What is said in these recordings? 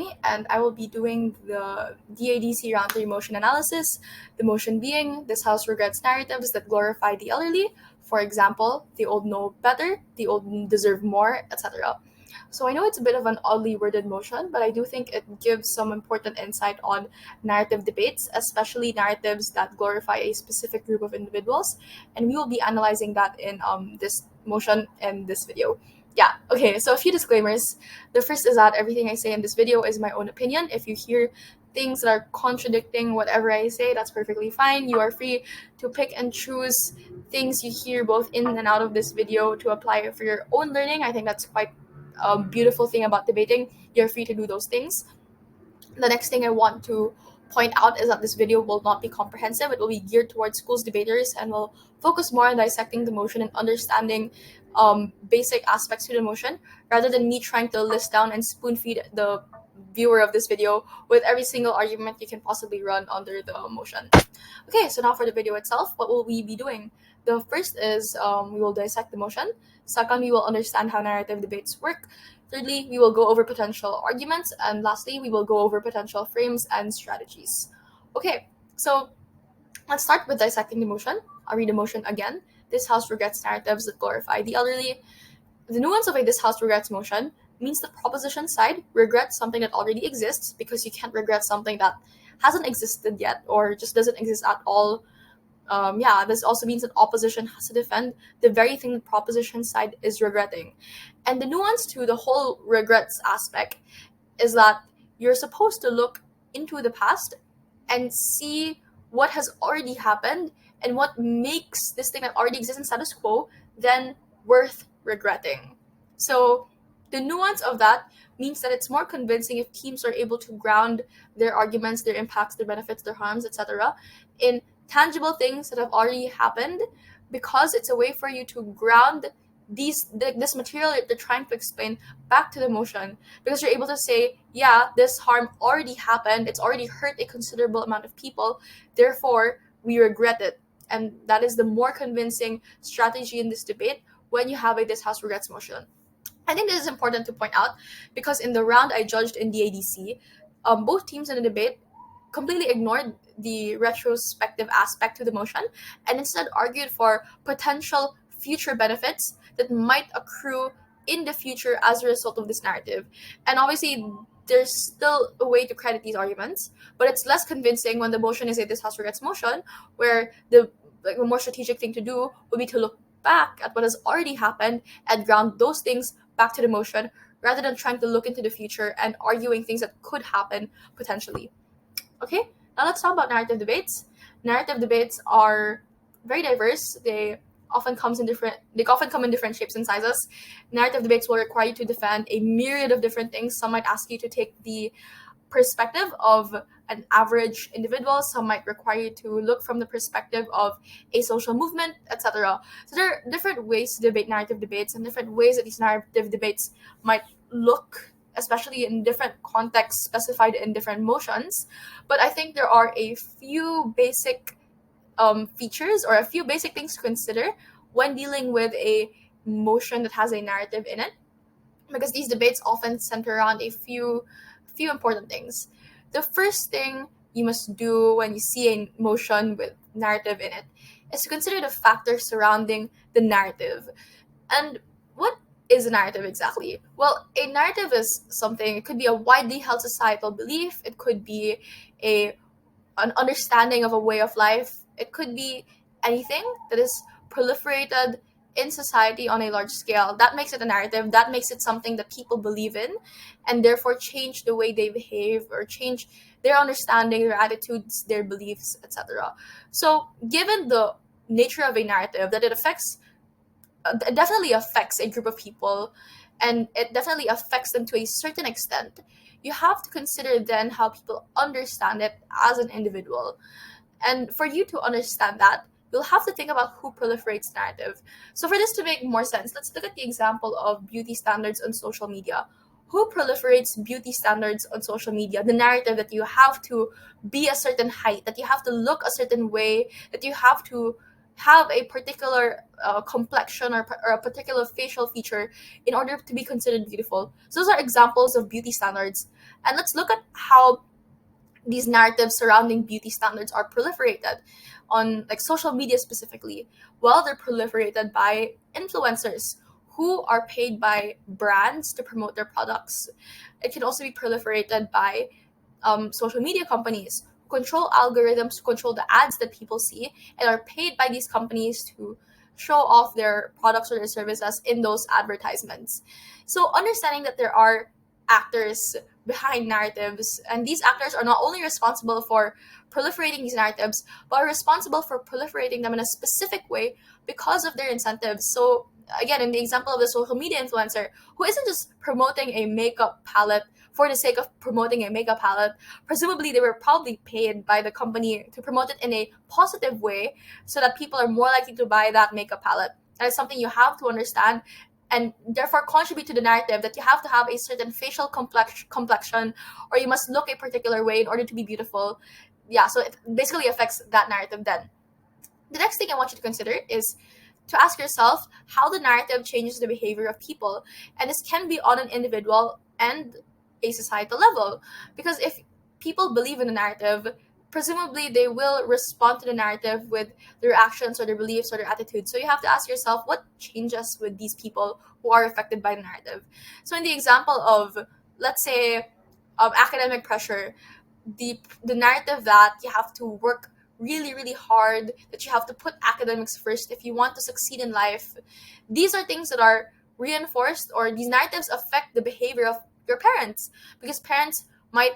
Naomi, and I will be doing the DADC round 3 motion analysis. The motion being, this house regrets narratives that glorify the elderly. For example, the old know better, the old deserve more, etc. So I know it's a bit of an oddly worded motion, but I do think it gives some important insight on narrative debates, especially narratives that glorify a specific group of individuals. And we will be analyzing that in this motion in this video. Yeah, okay, so a few disclaimers. The first is that everything I say in this video is my own opinion. If you hear things that are contradicting whatever I say, that's perfectly fine. You are free to pick and choose things you hear both in and out of this video to apply it for your own learning. I think that's quite a beautiful thing about debating. You're free to do those things. The next thing I want to point out is that this video will not be comprehensive. It will be geared towards schools debaters and will focus more on dissecting the motion and understanding basic aspects to the motion, rather than me trying to list down and spoon feed the viewer of this video with every single argument you can possibly run under the motion. Okay, so now for the video itself, what will we be doing? The first is we will dissect the motion. Second, we will understand how narrative debates work. Thirdly, we will go over potential arguments. And lastly, we will go over potential frames and strategies. Okay, so let's start with dissecting the motion. I'll read the motion again. This house regrets narratives that glorify the elderly. The nuance of a this house regrets motion means the proposition side regrets something that already exists, because you can't regret something that hasn't existed yet or just doesn't exist at all. This also means that opposition has to defend the very thing the proposition side is regretting. And the nuance to the whole regrets aspect is that you're supposed to look into the past and see what has already happened and what makes this thing that already exists in status quo then worth regretting. So the nuance of that means that it's more convincing if teams are able to ground their arguments, their impacts, their benefits, their harms, etc., in tangible things that have already happened, because it's a way for you to ground this material that they're trying to explain back to the motion, because you're able to say, yeah, this harm already happened, it's already hurt a considerable amount of people, therefore we regret it. And that is the more convincing strategy in this debate when you have a this house regrets motion. I think this is important to point out because in the round I judged in the ADC, both teams in the debate completely ignored the retrospective aspect to the motion and instead argued for potential future benefits that might accrue in the future as a result of this narrative. And obviously, there's still a way to credit these arguments, but it's less convincing when the motion is a this house regrets motion, where the more strategic thing to do would be to look back at what has already happened and ground those things back to the motion, rather than trying to look into the future and arguing things that could happen potentially. Okay, now let's talk about narrative debates. Narrative debates are very diverse. They often come in different shapes and sizes. Narrative debates will require you to defend a myriad of different things. Some might ask you to take the perspective of an average individual. Some might require you to look from the perspective of a social movement, etc. So there are different ways to debate narrative debates and different ways that these narrative debates might look, especially in different contexts specified in different motions. But I think there are a few basic features or a few basic things to consider when dealing with a motion that has a narrative in it, because these debates often center around a few important things. The first thing you must do when you see a motion with narrative in it is to consider the factors surrounding the narrative. And what is a narrative exactly? Well, a narrative is something, it could be a widely held societal belief, it could be an understanding of a way of life, it could be anything that is proliferated in society on a large scale. That makes it a narrative. That makes it something that people believe in and therefore change the way they behave or change their understanding, their attitudes, their beliefs, etc. So given the nature of a narrative, that it definitely affects a group of people and it definitely affects them to a certain extent, you have to consider then how people understand it as an individual. And for you to understand that, you'll have to think about who proliferates narrative. So for this to make more sense, let's look at the example of beauty standards on social media. Who proliferates beauty standards on social media? The narrative that you have to be a certain height, that you have to look a certain way, that you have to have a particular complexion or a particular facial feature in order to be considered beautiful. So those are examples of beauty standards. And let's look at how these narratives surrounding beauty standards are proliferated on like social media specifically. Well, they're proliferated by influencers who are paid by brands to promote their products. It can also be proliferated by social media companies who control algorithms, who control the ads that people see, and are paid by these companies to show off their products or their services in those advertisements. So understanding that there are actors behind narratives, and these actors are not only responsible for proliferating these narratives, but are responsible for proliferating them in a specific way because of their incentives. So again, in the example of the social media influencer who isn't just promoting a makeup palette for the sake of promoting a makeup palette, presumably they were probably paid by the company to promote it in a positive way so that people are more likely to buy that makeup palette. That is something you have to understand and therefore contribute to the narrative that you have to have a certain facial complexion or you must look a particular way in order to be beautiful. Yeah, so it basically affects that narrative then. The next thing I want you to consider is to ask yourself how the narrative changes the behavior of people. And this can be on an individual and a societal level. Because if people believe in the narrative, presumably they will respond to the narrative with their actions or their beliefs or their attitudes. So you have to ask yourself what changes with these people who are affected by the narrative. So in the example of, let's say, academic pressure, the narrative that you have to work really hard, that you have to put academics first if you want to succeed in life, these are things that are reinforced, or these narratives affect the behavior of your parents, because parents might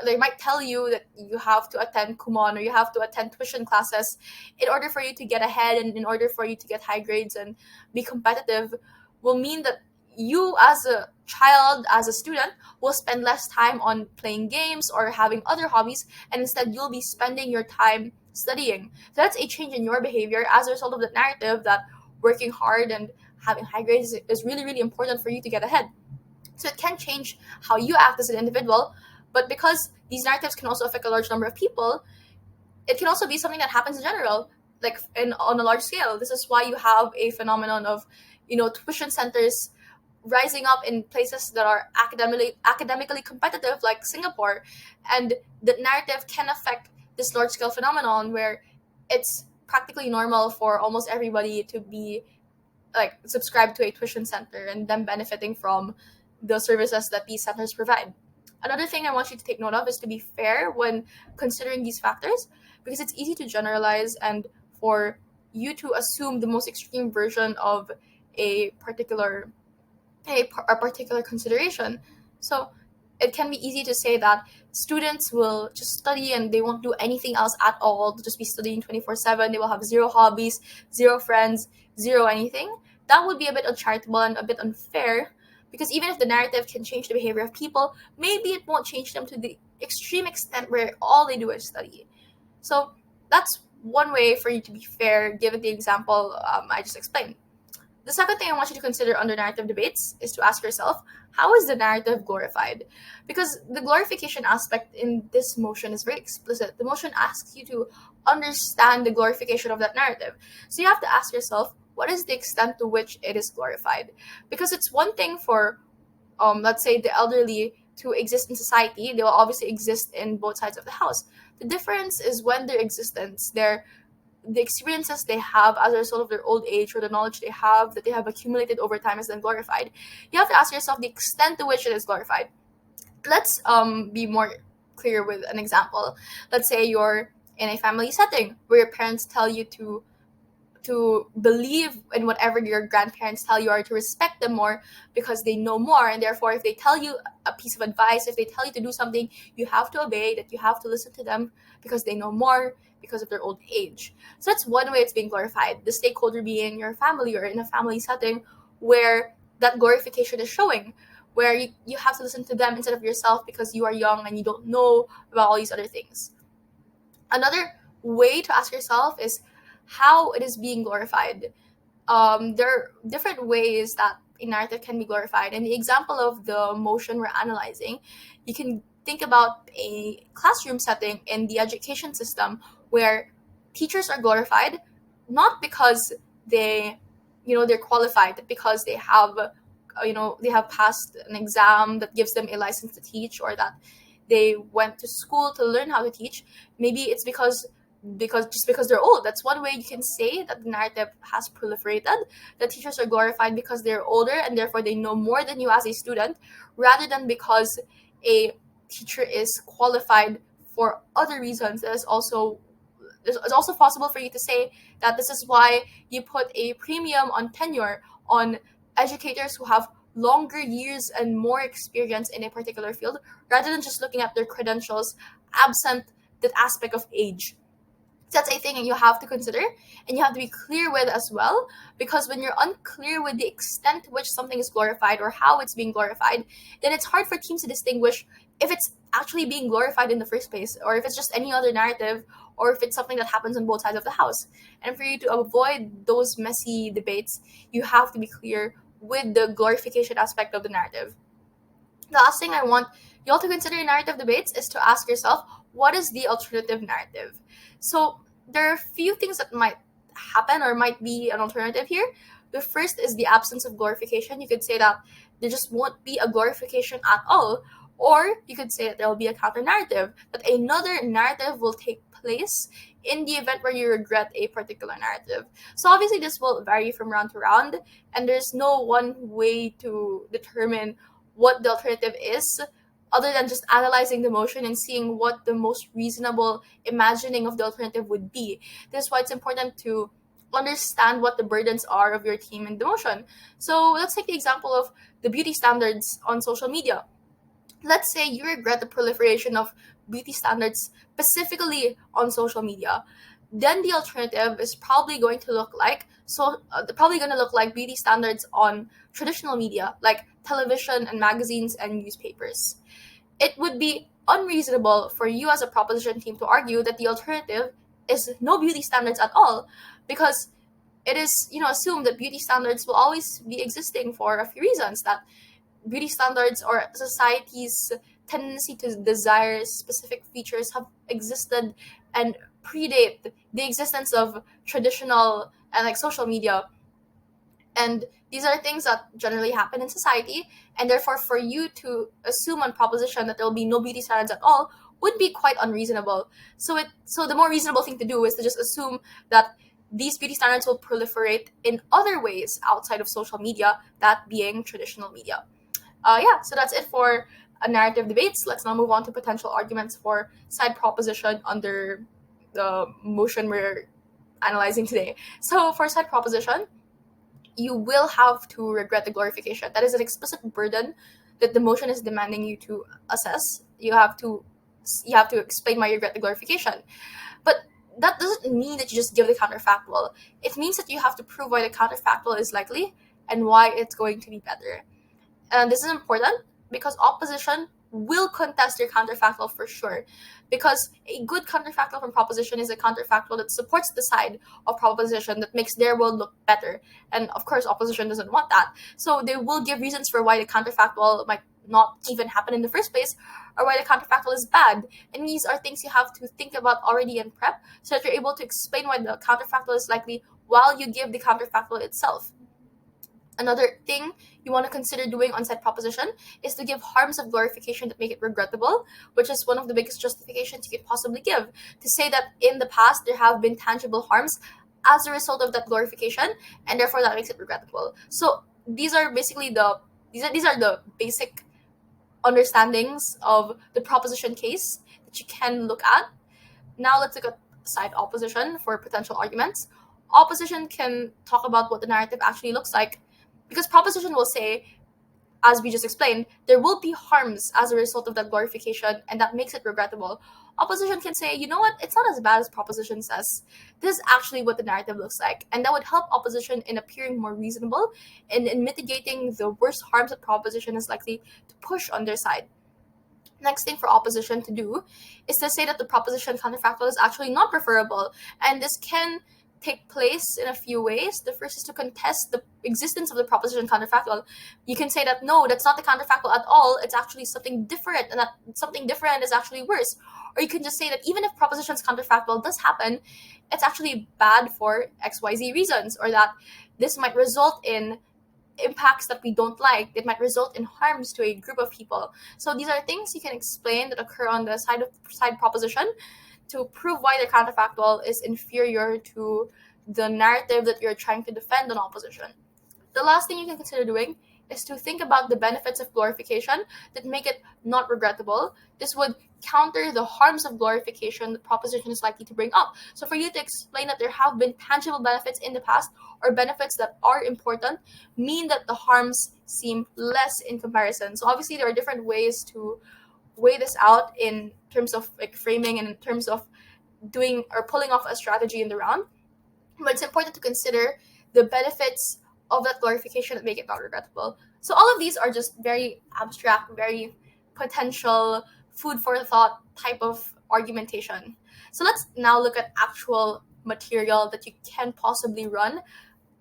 they might tell you that you have to attend kumon or you have to attend tuition classes in order for you to get ahead and in order for you to get high grades and be competitive, will mean that you as a child, as a student, will spend less time on playing games or having other hobbies, and instead you'll be spending your time studying. So that's a change in your behavior as a result of the narrative that working hard and having high grades is really important for you to get ahead. So it can change how you act as an individual, but because these narratives can also affect a large number of people, it can also be something that happens in general, like on a large scale. This is why you have a phenomenon of, tuition centers rising up in places that are academically competitive, like Singapore, and the narrative can affect this large scale phenomenon where it's practically normal for almost everybody to be like subscribed to a tuition center and them benefiting from the services that these centers provide. Another thing I want you to take note of is to be fair when considering these factors, because it's easy to generalize and for you to assume the most extreme version of a particular consideration. So it can be easy to say that students will just study and they won't do anything else at all. They'll just be studying 24/7. They will have zero hobbies, zero friends, zero anything. That would be a bit uncharitable and a bit unfair, because even if the narrative can change the behavior of people, maybe it won't change them to the extreme extent where all they do is study. So that's one way for you to be fair, given the example I just explained. The second thing I want you to consider under narrative debates is to ask yourself, how is the narrative glorified? Because the glorification aspect in this motion is very explicit. The motion asks you to understand the glorification of that narrative. So you have to ask yourself, what is the extent to which it is glorified? Because it's one thing for, let's say, the elderly to exist in society. They will obviously exist in both sides of the house. The difference is when their existence, the experiences they have as a result of their old age or the knowledge they have that they have accumulated over time is then glorified. You have to ask yourself the extent to which it is glorified. Let's be more clear with an example. Let's say you're in a family setting where your parents tell you to believe in whatever your grandparents tell you, or to respect them more because they know more, and therefore if they tell you a piece of advice, if they tell you to do something, you have to obey, that you have to listen to them because they know more, because of their old age. So that's one way it's being glorified. The stakeholder being your family or in a family setting where that glorification is showing, where you have to listen to them instead of yourself because you are young and you don't know about all these other things. Another way to ask yourself is how it is being glorified. There are different ways that a narrative can be glorified. In the example of the motion we're analyzing, you can think about a classroom setting in the education system where teachers are glorified not because they, they're qualified, but because they have, they have passed an exam that gives them a license to teach, or that they went to school to learn how to teach. Maybe it's because they're old. That's one way you can say that the narrative has proliferated. The teachers are glorified because they're older and therefore they know more than you as a student, rather than because a teacher is qualified for other reasons. It's also possible for you to say that this is why you put a premium on tenure, on educators who have longer years and more experience in a particular field, rather than just looking at their credentials absent that aspect of age. That's a thing you have to consider, and you have to be clear with as well, because when you're unclear with the extent to which something is glorified or how it's being glorified, then it's hard for teams to distinguish if it's actually being glorified in the first place, or if it's just any other narrative, or if it's something that happens on both sides of the house. And for you to avoid those messy debates, you have to be clear with the glorification aspect of the narrative. The last thing I want you all to consider in narrative debates is to ask yourself, what is the alternative narrative? So there are a few things that might happen or might be an alternative here. The first is the absence of glorification. You could say that there just won't be a glorification at all, or you could say that there will be a counter narrative, that another narrative will take place in the event where you regret a particular narrative. So obviously this will vary from round to round, and there's no one way to determine what the alternative is, other than just analyzing the motion and seeing what the most reasonable imagining of the alternative would be. This is why it's important to understand what the burdens are of your team in the motion. So let's take the example of the beauty standards on social media. Let's say you regret the proliferation of beauty standards specifically on social media. Then the alternative is probably going to look like beauty standards on traditional media like television and magazines and newspapers. It would be unreasonable for you as a proposition team to argue that the alternative is no beauty standards at all, because it is, assumed that beauty standards will always be existing for a few reasons. That beauty standards, or society's tendency to desire specific features, have existed and predate the existence of traditional and like social media. And these are things that generally happen in society, and therefore for you to assume on proposition that there will be no beauty standards at all would be quite unreasonable. So the more reasonable thing to do is to just assume that these beauty standards will proliferate in other ways outside of social media, that being traditional media. So that's it for narrative debates. Let's now move on to potential arguments for side proposition under the motion we're analyzing today. So for side proposition, you will have to regret the glorification. That is an explicit burden that the motion is demanding you to assess. You have to explain why you regret the glorification. But that doesn't mean that you just give the counterfactual. It means that you have to prove why the counterfactual is likely and why it's going to be better. And this is important because opposition will contest your counterfactual for sure. Because a good counterfactual from proposition is a counterfactual that supports the side of proposition, that makes their world look better. And of course, opposition doesn't want that. So they will give reasons for why the counterfactual might not even happen in the first place, or why the counterfactual is bad. And these are things you have to think about already in prep, so that you're able to explain why the counterfactual is likely while you give the counterfactual itself. Another thing you want to consider doing on side proposition is to give harms of glorification that make it regrettable, which is one of the biggest justifications you could possibly give, to say that in the past there have been tangible harms as a result of that glorification, and therefore that makes it regrettable. So these are basically these are the basic understandings of the proposition case that you can look at. Now let's look at side opposition for potential arguments. Opposition can talk about what the narrative actually looks like, because proposition will say, as we just explained, there will be harms as a result of that glorification, and that makes it regrettable. Opposition can say, you know what, it's not as bad as proposition says. This is actually what the narrative looks like, and that would help opposition in appearing more reasonable and in mitigating the worst harms that proposition is likely to push on their side. Next thing for opposition to do is to say that the proposition counterfactual is actually not preferable, and this can take place in a few ways. The first is to contest the existence of the proposition counterfactual. You can say that no, that's not the counterfactual at all. It's actually something different, and that something different is actually worse. Or you can just say that even if propositions counterfactual does happen, it's actually bad for XYZ reasons, or that this might result in impacts that we don't like. It might result in harms to a group of people. So these are things you can explain that occur on the side proposition to prove why the counterfactual is inferior to the narrative that you're trying to defend on opposition. The last thing you can consider doing is to think about the benefits of glorification that make it not regrettable. This would counter the harms of glorification the proposition is likely to bring up. So for you to explain that there have been tangible benefits in the past, or benefits that are important, mean that the harms seem less in comparison. So obviously there are different ways to weigh this out in terms of like framing and in terms of doing or pulling off a strategy in the round. But it's important to consider the benefits of that glorification that make it not regrettable. So all of these are just very abstract, very potential food for thought type of argumentation. So let's now look at actual material that you can possibly run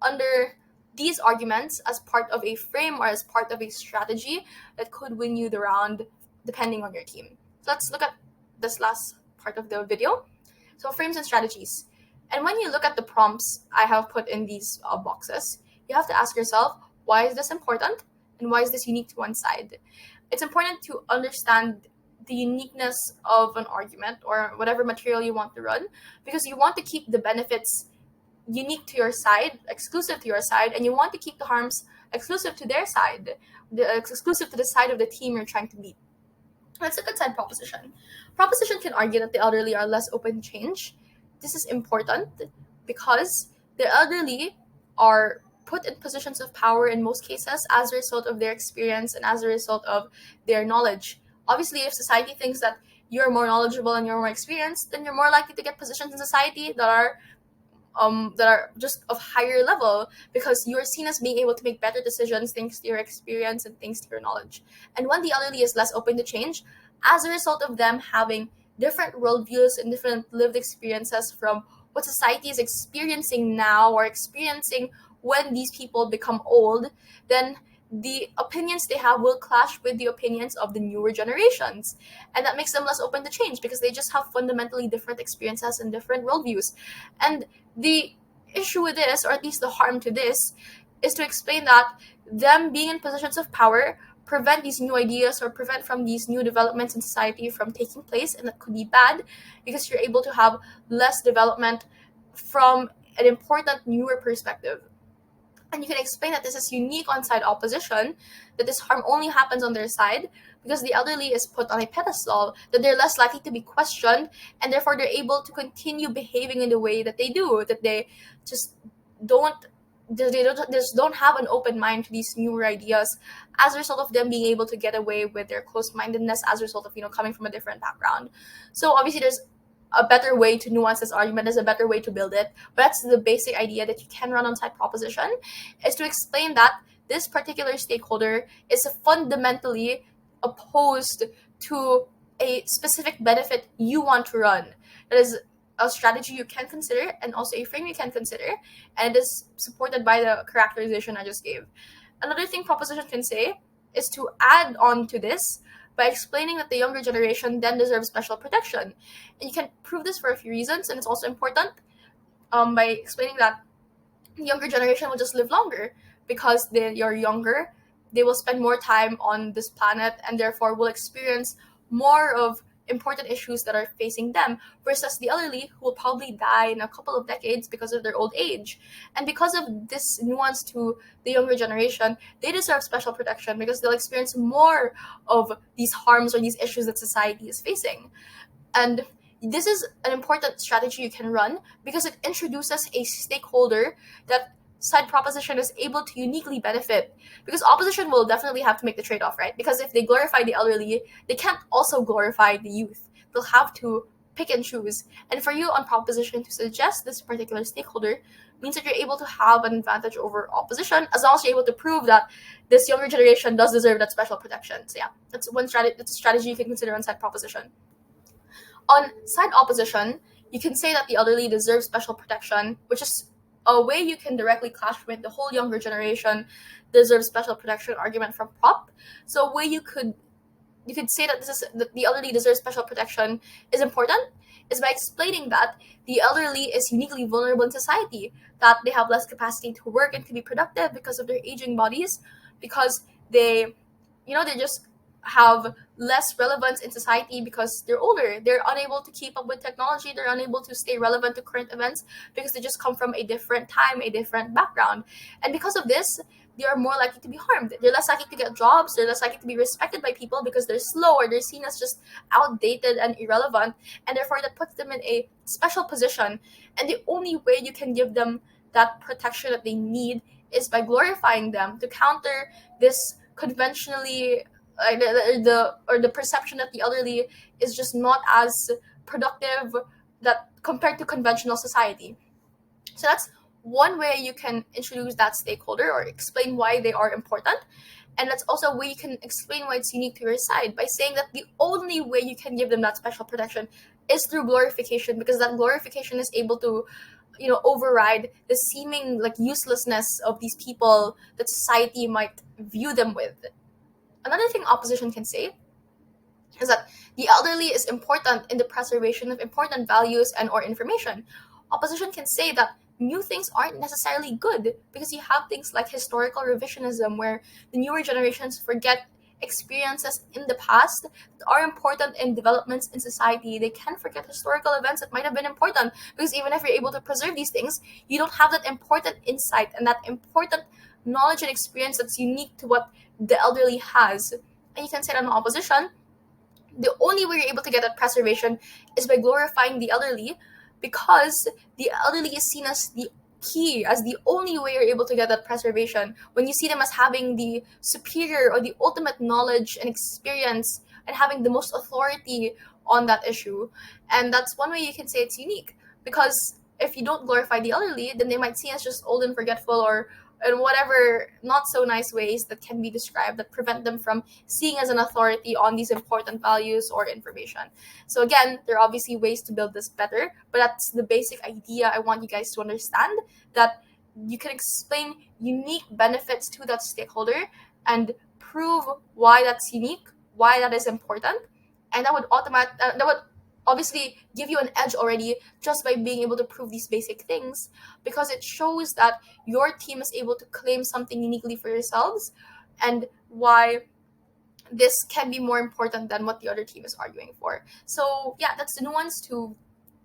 under these arguments as part of a frame or as part of a strategy that could win you the round depending on your team. So let's look at this last part of the video. So frames and strategies. And when you look at the prompts I have put in these boxes, you have to ask yourself, why is this important? And why is this unique to one side? It's important to understand the uniqueness of an argument or whatever material you want to run, because you want to keep the benefits unique to your side, exclusive to your side, and you want to keep the harms exclusive to their side, exclusive to the side of the team you're trying to beat. Let's look at side proposition. Proposition can argue that the elderly are less open to change. This is important because the elderly are put in positions of power in most cases as a result of their experience and as a result of their knowledge. Obviously, if society thinks that you're more knowledgeable and you're more experienced, then you're more likely to get positions in society that are just of higher level, because you are seen as being able to make better decisions thanks to your experience and thanks to your knowledge. And when the elderly is less open to change, as a result of them having different worldviews and different lived experiences from what society is experiencing now or experiencing when these people become old, then the opinions they have will clash with the opinions of the newer generations. And that makes them less open to change because they just have fundamentally different experiences and different worldviews. And the issue with this, or at least the harm to this, is to explain that them being in positions of power prevent these new ideas or prevent from these new developments in society from taking place, and that could be bad because you're able to have less development from an important newer perspective. And you can explain that this is unique on side opposition, that this harm only happens on their side because the elderly is put on a pedestal, that they're less likely to be questioned, and therefore they're able to continue behaving in the way that they do, that they just don't have an open mind to these newer ideas as a result of them being able to get away with their close-mindedness as a result of coming from a different background. So obviously there's a better way to nuance this argument, there's a better way to build it, but that's the basic idea that you can run on side proposition, is to explain that this particular stakeholder is fundamentally opposed to a specific benefit you want to run. That is a strategy you can consider and also a frame you can consider, and it is supported by the characterization I just gave. Another thing proposition can say is to add on to this by explaining that the younger generation then deserves special protection. And you can prove this for a few reasons, and it's also important by explaining that the younger generation will just live longer because you're younger, they will spend more time on this planet and therefore will experience more of important issues that are facing them, versus the elderly who will probably die in a couple of decades because of their old age. And because of this nuance to the younger generation, they deserve special protection because they'll experience more of these harms or these issues that society is facing. And this is an important strategy you can run because it introduces a stakeholder that side proposition is able to uniquely benefit, because opposition will definitely have to make the trade-off, right? Because if they glorify the elderly, they can't also glorify the youth. They'll have to pick and choose. And for you on proposition to suggest this particular stakeholder means that you're able to have an advantage over opposition, as long as you're able to prove that this younger generation does deserve that special protection. So yeah, that's one strategy. That's a strategy you can consider on side proposition. On side opposition, You can say that the elderly deserve special protection, which is a way you can directly clash with the whole younger generation deserves special protection argument from prop. So a way you could say that that the elderly deserve special protection is important is by explaining that the elderly is uniquely vulnerable in society, that they have less capacity to work and to be productive because of their aging bodies, because they they just have less relevance in society because they're older. They're unable to keep up with technology. They're unable to stay relevant to current events because they just come from a different time, a different background. And because of this, they are more likely to be harmed. They're less likely to get jobs. They're less likely to be respected by people because they're slow or they're seen as just outdated and irrelevant. And therefore, that puts them in a special position. And the only way you can give them that protection that they need is by glorifying them to counter this conventionally the perception that the elderly is just not as productive that compared to conventional society. So that's one way you can introduce that stakeholder or explain why they are important. And that's also a way you can explain why it's unique to your side by saying that the only way you can give them that special protection is through glorification, because that glorification is able to override the seeming like uselessness of these people that society might view them with. Another thing opposition can say is that the elderly is important in the preservation of important values and or information. Opposition can say that new things aren't necessarily good because you have things like historical revisionism where the newer generations forget experiences in the past that are important in developments in society. They can forget historical events that might have been important because even if you're able to preserve these things, you don't have that important insight and that important knowledge and experience that's unique to what the elderly has. And you can say that in opposition, the only way you're able to get that preservation is by glorifying the elderly, because the elderly is seen as the key, as the only way you're able to get that preservation. When you see them as having the superior or the ultimate knowledge and experience and having the most authority on that issue. And that's one way you can say it's unique, because if you don't glorify the elderly, then they might see us just old and forgetful or in whatever not so nice ways that can be described that prevent them from seeing as an authority on these important values or information. So again, there are obviously ways to build this better, but that's the basic idea I want you guys to understand, that you can explain unique benefits to that stakeholder and prove why that's unique, why that is important, and that would obviously give you an edge already just by being able to prove these basic things, because it shows that your team is able to claim something uniquely for yourselves and why this can be more important than what the other team is arguing for. So yeah, that's the nuance to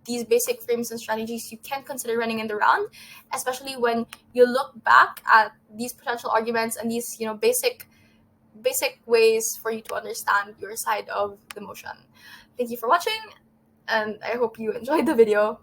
these basic frames and strategies you can consider running in the round, especially when you look back at these potential arguments and these basic ways for you to understand your side of the motion. Thank you for watching, and I hope you enjoyed the video.